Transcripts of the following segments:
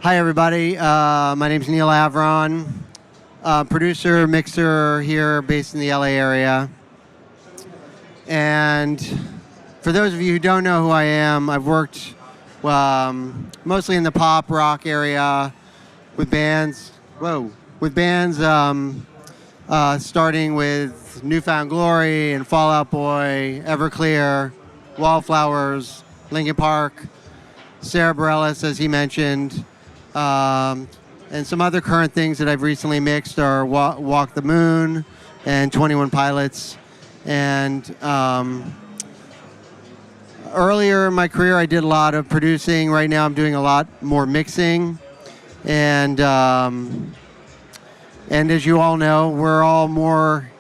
Hi, everybody. My name's Neal Avron, producer, mixer here based in the LA area. And for those of you who don't know who I am, I've worked mostly in the pop rock area with bands. Starting with Newfound Glory and Fall Out Boy, Everclear, Wallflowers, Linkin Park, Sara Bareilles, as he mentioned. And some other current things that I've recently mixed are Walk the Moon and 21 Pilots. And earlier in my career, I did a lot of producing. Right now, I'm doing a lot more mixing. And as you all know, we're all more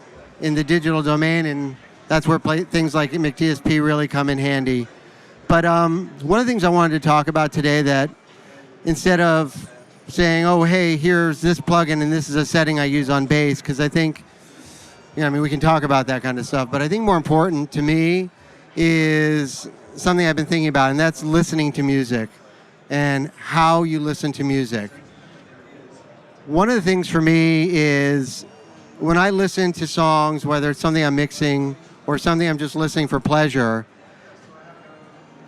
in the digital domain, and that's where things like McDSP really come in handy. But one of the things I wanted to talk about today, that instead of saying, oh, hey, here's this plugin and this is a setting I use on bass, because I think, we can talk about that kind of stuff, but I think more important to me is something I've been thinking about, and that's listening to music and how you listen to music. One of the things for me is when I listen to songs, whether it's something I'm mixing or something I'm just listening for pleasure,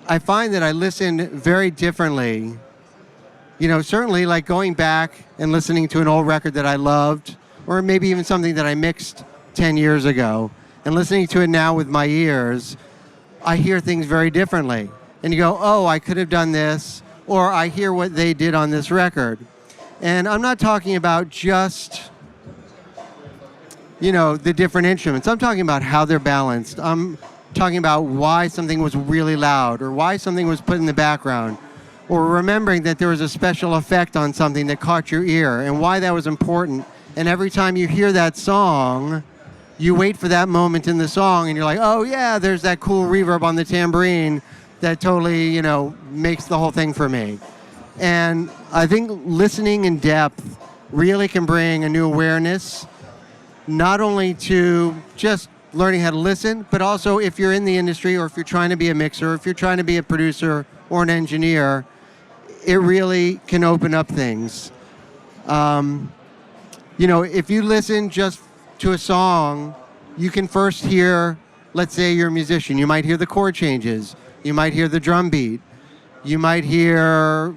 I find that I listen very differently. Certainly like going back and listening to an old record that I loved, or maybe even something that I mixed 10 years ago, and listening to it now with my ears, I hear things very differently. And you go, oh, I could have done this, or I hear what they did on this record. And I'm not talking about just, the different instruments. I'm talking about how they're balanced. I'm talking about why something was really loud, or why something was put in the background, or remembering that there was a special effect on something that caught your ear, and why that was important. And every time you hear that song, you wait for that moment in the song, and you're like, oh yeah, there's that cool reverb on the tambourine that totally, makes the whole thing for me. And I think listening in depth really can bring a new awareness, not only to just learning how to listen, but also if you're in the industry, or if you're trying to be a mixer, or if you're trying to be a producer or an engineer, it really can open up things. If you listen just to a song, you can first hear, let's say you're a musician, you might hear the chord changes, you might hear the drum beat, you might hear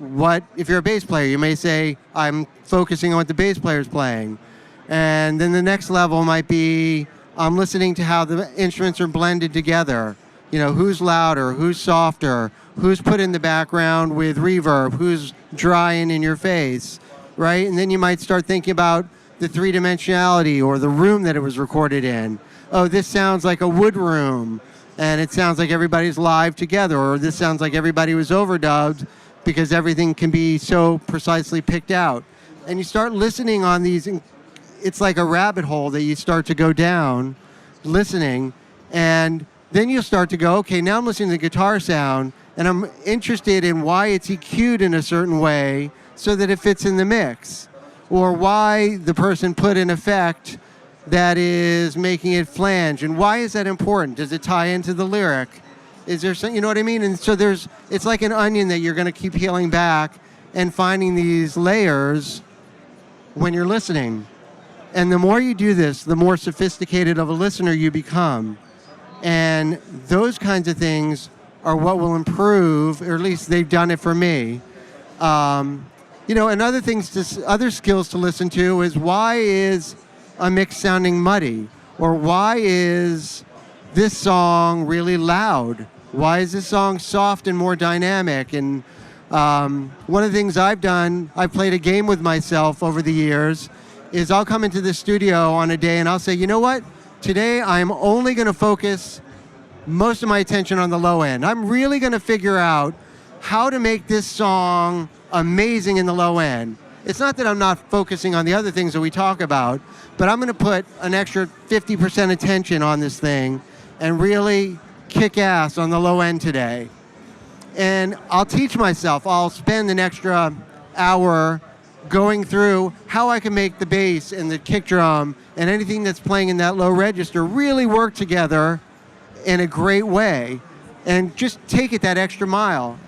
if you're a bass player, you may say, I'm focusing on what the bass player's playing. And then the next level might be, I'm listening to how the instruments are blended together. Who's louder, who's softer, who's put in the background with reverb, who's dry and in your face, right? And then you might start thinking about the three-dimensionality or the room that it was recorded in. Oh, this sounds like a wood room, and it sounds like everybody's live together, or this sounds like everybody was overdubbed, because everything can be so precisely picked out. And you start listening on these, it's like a rabbit hole that you start to go down, listening, and then you'll start to go, okay, now I'm listening to the guitar sound, and I'm interested in why it's EQ'd in a certain way so that it fits in the mix, or why the person put an effect that is making it flange, and why is that important? Does it tie into the lyric? Is there some, you know what I mean? And so it's like an onion that you're going to keep peeling back and finding these layers when you're listening. And the more you do this, the more sophisticated of a listener you become. And those kinds of things are what will improve, or at least they've done it for me. And other skills to listen to is, why is a mix sounding muddy? Or why is this song really loud? Why is this song soft and more dynamic? And one of the things I've done, I've played a game with myself over the years, is I'll come into the studio on a day and I'll say, you know what? Today I'm only going to focus most of my attention on the low end. I'm really going to figure out how to make this song amazing in the low end. It's not that I'm not focusing on the other things that we talk about, but I'm going to put an extra 50% attention on this thing and really kick ass on the low end today. And I'll teach myself. I'll spend an extra hour going through how I can make the bass and the kick drum and anything that's playing in that low register really work together in a great way, and just take it that extra mile.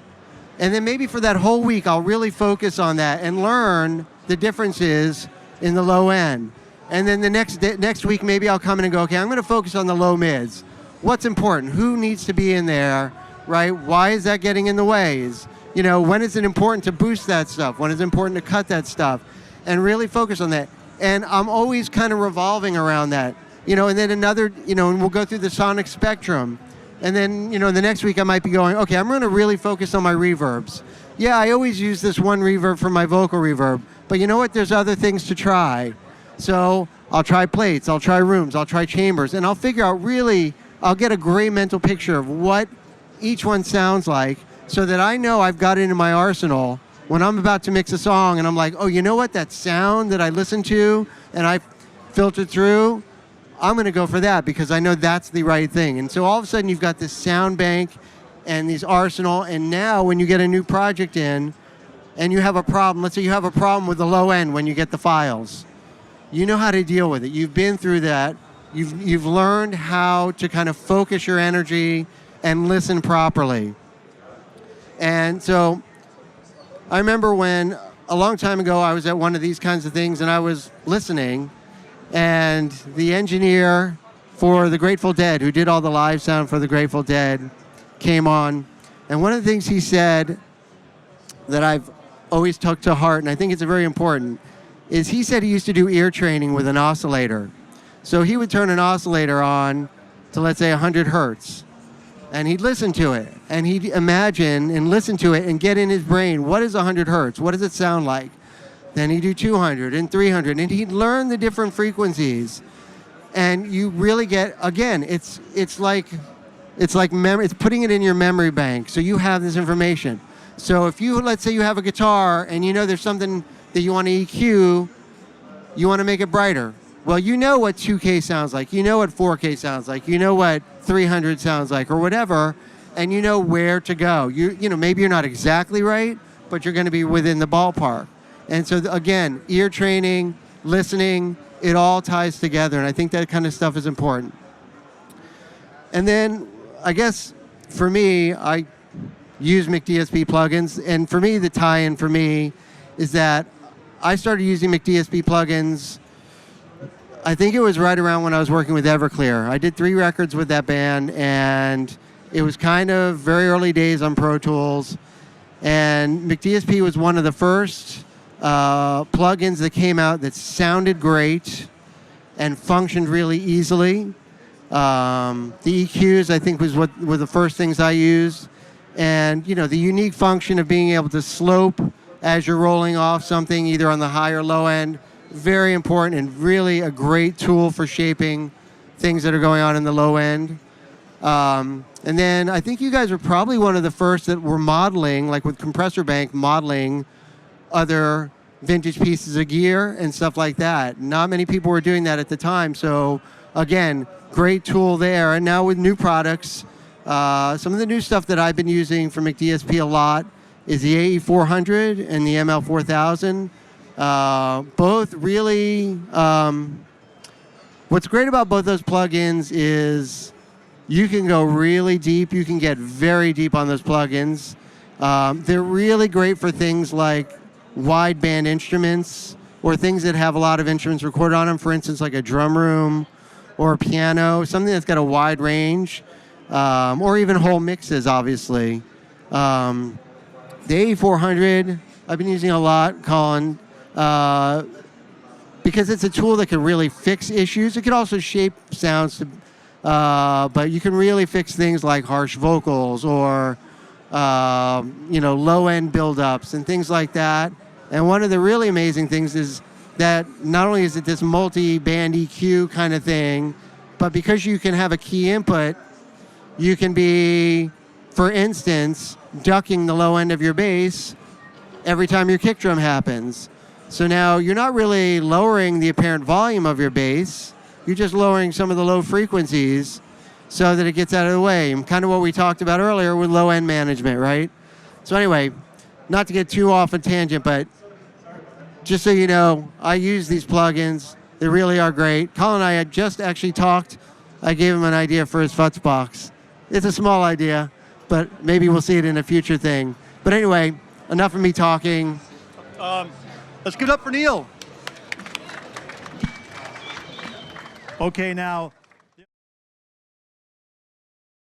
And then maybe for that whole week, I'll really focus on that and learn the differences in the low end. And then the next week, maybe I'll come in and go, okay, I'm going to focus on the low mids. What's important? Who needs to be in there, right? Why is that getting in the way? When is it important to boost that stuff? When is it important to cut that stuff? And really focus on that. And I'm always kind of revolving around that. And then and we'll go through the sonic spectrum. And then, the next week I might be going, okay, I'm going to really focus on my reverbs. Yeah, I always use this one reverb for my vocal reverb. But you know what? There's other things to try. So I'll try plates, I'll try rooms, I'll try chambers, and I'll figure out I'll get a great mental picture of what each one sounds like so that I know I've got it in my arsenal when I'm about to mix a song and I'm like, oh, you know what? That sound that I listened to and I filtered through, I'm going to go for that because I know that's the right thing. And so all of a sudden you've got this sound bank and these arsenal, and now when you get a new project in and you have a problem, let's say you have a problem with the low end when you get the files. You know how to deal with it. You've been through that. You've learned how to kind of focus your energy and listen properly. And so I remember when a long time ago I was at one of these kinds of things and I was listening, and the engineer for the Grateful Dead, who did all the live sound for the Grateful Dead, came on. And one of the things he said that I've always took to heart, and I think it's very important, is he said he used to do ear training with an oscillator. So he would turn an oscillator on to, let's say, 100 hertz. And he'd listen to it. And he'd imagine and listen to it and get in his brain, what is 100 hertz? What does it sound like? Then he'd do 200 and 300. And he'd learn the different frequencies. And you really get, again, it's like memory. It's putting it in your memory bank. So you have this information. So if let's say you have a guitar and you know there's something that you want to EQ, you want to make it brighter. Well, you know what 2K sounds like, you know what 4K sounds like, you know what 300 sounds like, or whatever, and you know where to go. Maybe you're not exactly right, but you're going to be within the ballpark. And so, again, ear training, listening, it all ties together, and I think that kind of stuff is important. And then, I guess, for me, I use McDSP plugins, and for me, the tie-in for me is that I started using McDSP plugins, I think it was right around when I was working with Everclear. I did 3 records with that band, and it was kind of very early days on Pro Tools. And McDSP was one of the first plugins that came out that sounded great and functioned really easily. The EQs, I think, were the first things I used. And, the unique function of being able to slope as you're rolling off something, either on the high or low end, very important and really a great tool for shaping things that are going on in the low end. And then I think you guys were probably one of the first that were modeling, like with Compressor Bank, modeling other vintage pieces of gear and stuff like that. Not many people were doing that at the time. So again, great tool there. And now with new products, some of the new stuff that I've been using from McDSP a lot is the AE400 and the ML4000. Both really, what's great about both those plugins is you can go really deep. You can get very deep on those plugins. They're really great for things like wideband instruments or things that have a lot of instruments recorded on them. For instance, like a drum room or a piano, something that's got a wide range, or even whole mixes, obviously. The AE400, I've been using a lot, Colin, because it's a tool that can really fix issues. It can also shape sounds, but you can really fix things like harsh vocals or low-end build-ups and things like that. And one of the really amazing things is that not only is it this multi-band EQ kind of thing, but because you can have a key input, you can be, for instance, ducking the low end of your bass every time your kick drum happens. So now you're not really lowering the apparent volume of your bass, you're just lowering some of the low frequencies so that it gets out of the way. And kind of what we talked about earlier with low-end management, right? So anyway, not to get too off a tangent, but just so you know, I use these plugins. They really are great. Colin and I had just actually talked. I gave him an idea for his Futz box. It's a small idea, but maybe we'll see it in a future thing. But anyway, enough of me talking. Let's give it up for Neal. Okay, now